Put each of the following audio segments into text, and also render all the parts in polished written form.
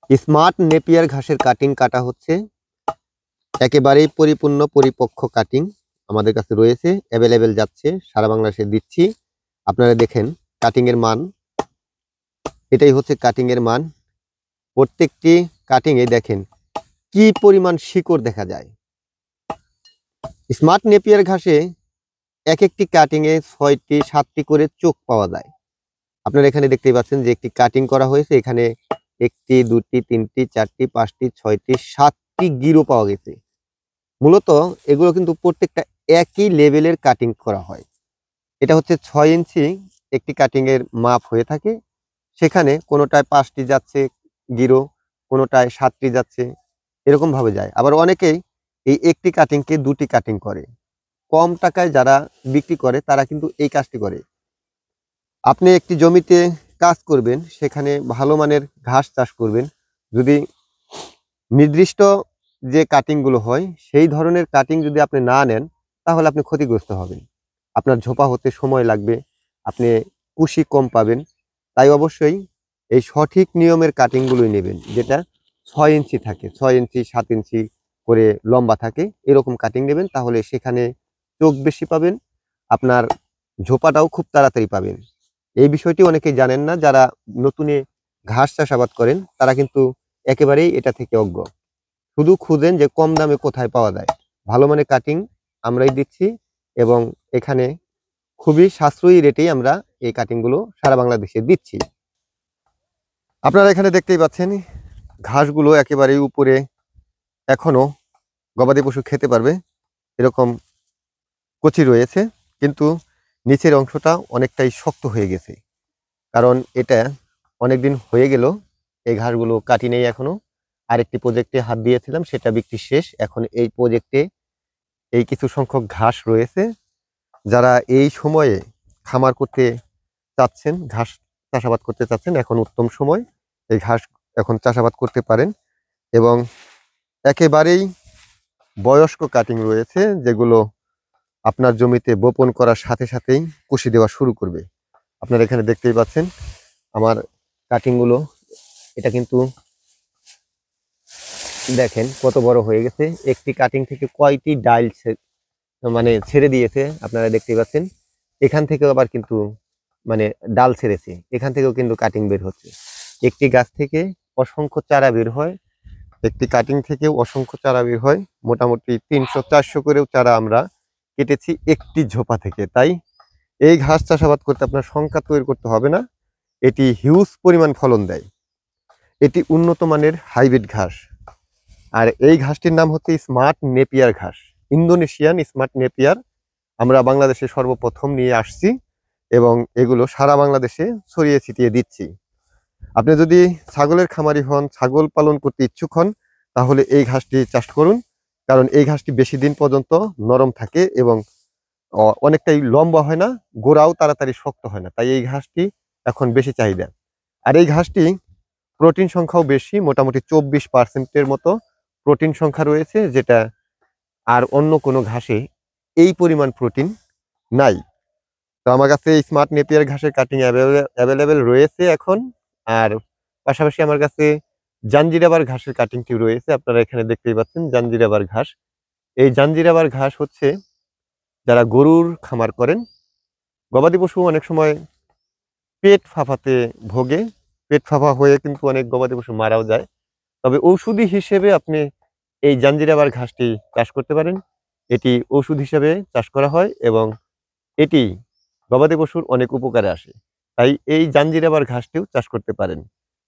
Smart Napier ঘাসের cutting কাটা হচ্ছে। একেবারেই পরিপূর্ণ পরিপক্ক কাটিং আমাদের কাছে রয়েছে, অ্যাভেলেবেল যাচ্ছে, সারা বাংলাদেশে দিচ্ছি। আপনারা দেখেন কাটিং এর মান, এটাই হচ্ছে কাটিং এর মান। প্রত্যেকটি কাটিং এ দেখেন কি পরিমাণ শিকড় দেখা যায়। স্মার্ট নেপিয়ার ঘাসে এক একটি কাটিং এ 6টি 7টি করে চোখ পাওয়া যায়। আপনারা এখানে দেখতেই পাচ্ছেন যে একটি কাটিং করা হয়েছে, এখানে 1টি 2টি 3টি 4টি 5টি 6টি 7টি গিরো পাওয়া গেছে। মূলত এগুলো কিন্তু প্রত্যেকটা একই লেভেলের কাটিং করা হয়। এটা হচ্ছে 6 ইঞ্চি একটি কাটিং এর মাপ হয়ে থাকে। সেখানে কোনোটায় 5টি যাচ্ছে গিরো, কোনোটায় 7টি যাচ্ছে, এরকম ভাবে যায়। আবার অনেকেই এই একটি কাটিংকে 2টি কাটিং করে। কম টাকায় যারা বিক্রি করে তারা কিন্তু এই কাজটি করে। আপনি একটি জমিতে কাজ করবেন, সেখানে ভালো মানের ঘাস চাষ করবেন। যদি নির্দিষ্ট যে কাটিংগুলো হয় সেই ধরনের কাটিং যদি আপনি না নেন, তাহলে আপনি ক্ষতিগ্রস্ত হবেন। আপনার ঝোপা হতে সময় লাগবে, আপনি কুশি কম পাবেন। তাই অবশ্যই এই সঠিক নিয়মের কাটিংগুলোই নেবেন, যেটা 6 ইঞ্চি থাকে, 6 ইঞ্চি 7 ইঞ্চি করে লম্বা থাকে, এরকম কাটিং নেবেন। তাহলে সেখানে চোখ বেশি পাবেন, আপনার ঝোপাটাও খুব তাড়াতাড়ি পাবেন। এই বিষয়টি অনেকেই জানেন না। যারা নতুনে ঘাস চাষাবাদ করেন তারা কিন্তু একেবারেই এটা থেকে অজ্ঞ। শুধু খুঁজেন যে কম দামে কোথায় পাওয়া যায়। ভালো মানের কাটিং আমরাই দিচ্ছি, এবং এখানে খুবই সাশ্রয়ী রেটেই আমরা এই কাটিংগুলো সারা বাংলাদেশে দিচ্ছি। আপনারা এখানে দেখতেই পাচ্ছেন ঘাসগুলো একেবারেই উপরে, এখনো গবাদি পশু খেতে পারবে এরকম কচি রয়েছে, কিন্তু নিচের অংশটা অনেকটাই শক্ত হয়ে গেছে। কারণ এটা অনেকদিন হয়ে গেল, এই ঘাসগুলো কাটি নেই এখনো। আরেকটি প্রজেক্টে হাত দিয়েছিলাম, সেটা বিক্রি শেষ। এখন এই প্রজেক্টে এই কিছু সংখ্যক ঘাস রয়েছে। যারা এই সময়ে খামার করতে চাচ্ছেন, ঘাস চাষাবাদ করতে চাচ্ছেন, এখন উত্তম সময়। এই ঘাস এখন চাষাবাদ করতে পারেন। এবং একেবারেই বয়স্ক কাটিং রয়েছে, যেগুলো আপনার জমিতে বপন করার সাথে সাথেই কুশি দেওয়া শুরু করবে। আপনারা এখানে দেখতেই পাচ্ছেন আমার কাটিংগুলো। এটা কিন্তু দেখেন কত বড় হয়ে গেছে। একটি কাটিং থেকে কয়টি ডাইল মানে ছেড়ে দিয়েছে আপনারা দেখতেই পাচ্ছেন। এখান থেকেও আবার কিন্তু মানে ডাল ছেড়েছে, এখান থেকেও কিন্তু কাটিং বের হচ্ছে। একটি গাছ থেকে অসংখ্য চারা বের হয়, একটি কাটিং থেকেও অসংখ্য চারা বের হয়। মোটামুটি 300-400 করেও চারা আমরা কেটেছি একটি ঝোপা থেকে। তাই এই ঘাস চাষাবাদ করতে আপনার সংখ্যা তৈরি করতে হবে না, এটি হিউজ পরিমাণ ফলন দেয়। এটি উন্নত মানের হাইব্রিড ঘাস। আর এই ঘাসটির নাম হচ্ছে স্মার্ট নেপিয়ার ঘাস, ইন্দোনেশিয়ান স্মার্ট নেপিয়ার। আমরা বাংলাদেশে সর্বপ্রথম নিয়ে আসছি এবং এগুলো সারা বাংলাদেশে ছড়িয়ে ছিটিয়ে দিচ্ছি। আপনি যদি ছাগলের খামারি হন, ছাগল পালন করতে ইচ্ছুক হন, তাহলে এই ঘাসটি চাষ করুন। কারণ এই ঘাসটি বেশি দিন পর্যন্ত নরম থাকে এবং অনেকটাই লম্বা হয় না, গোড়াও তাড়াতাড়ি শক্ত হয় না। তাই এই ঘাসটি এখন বেশি চাহিদা। আর এই ঘাসটি প্রোটিন সংখ্যাও বেশি, মোটামুটি 24% মতো প্রোটিন সংখ্যা রয়েছে, যেটা আর অন্য কোনো ঘাসে এই পরিমাণ প্রোটিন নাই। তো আমার কাছে এই স্মার্ট নেপিয়ার ঘাসের কাটিং অ্যাভেলেবেল রয়েছে এখন। আর পাশাপাশি আমার কাছে জাঞ্জিরাবার ঘাসের কাটিংটি রয়েছে। আপনারা এখানে দেখতেই পাচ্ছেন জাঞ্জিরাবার ঘাস। এই জাঞ্জিরাবার ঘাস হচ্ছে যারা গরুর খামার করেন, গবাদি পশু অনেক সময় পেট ফাঁপাতে ভোগে, পেট ফাঁপা হয়ে কিন্তু অনেক গবাদি পশু মারাও যায়। তবে ঔষধি হিসেবে আপনি এই জাঞ্জিরাবার ঘাসটি চাষ করতে পারেন। এটি ওষুধ হিসেবে চাষ করা হয় এবং এটি গবাদি পশুর অনেক উপকারে আসে। তাই এই জাঞ্জিরাবার ঘাসটিও চাষ করতে পারেন।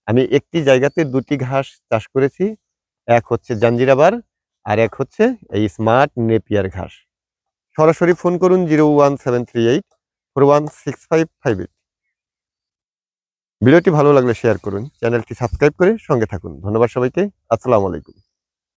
আমি একটি জায়গাতে 2টি ঘাস চাষ করেছি, এক হচ্ছে জাঞ্জিরাবার আর এক হচ্ছে এই স্মার্ট নেপিয়ার ঘাস। সরাসরি ফোন করুন 01738416558। ভিডিওটি ভালো লাগলে শেয়ার করুন, চ্যানেলটি সাবস্ক্রাইব করে সঙ্গে থাকুন। ধন্যবাদ সবাইকে। আসসালামু আলাইকুম।